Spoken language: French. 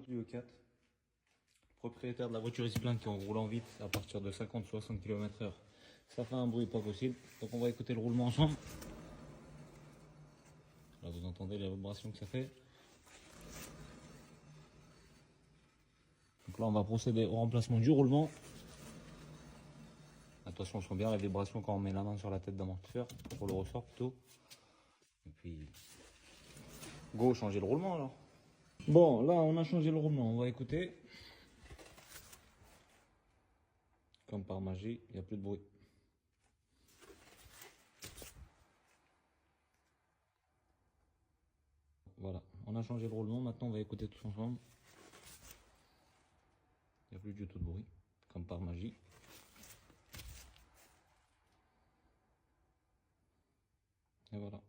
Clio 4. Le propriétaire de la voiture il se plaint qu'en roulant vite, à partir de 50-60 km/h, ça fait un bruit pas possible. Donc on va écouter le roulement ensemble. Là vous entendez les vibrations que ça fait. Donc là on va procéder au remplacement du roulement. Attention, on sent bien la vibration quand on met la main sur la tête d'amortisseur, sur le ressort plutôt. Et puis, go, changer le roulement alors. Bon, là on a changé le roulement, on va écouter. Comme par magie, il n'y a plus de bruit. Voilà, on a changé le roulement, maintenant on va écouter tous ensemble. Il n'y a plus du tout de bruit, comme par magie. Et voilà.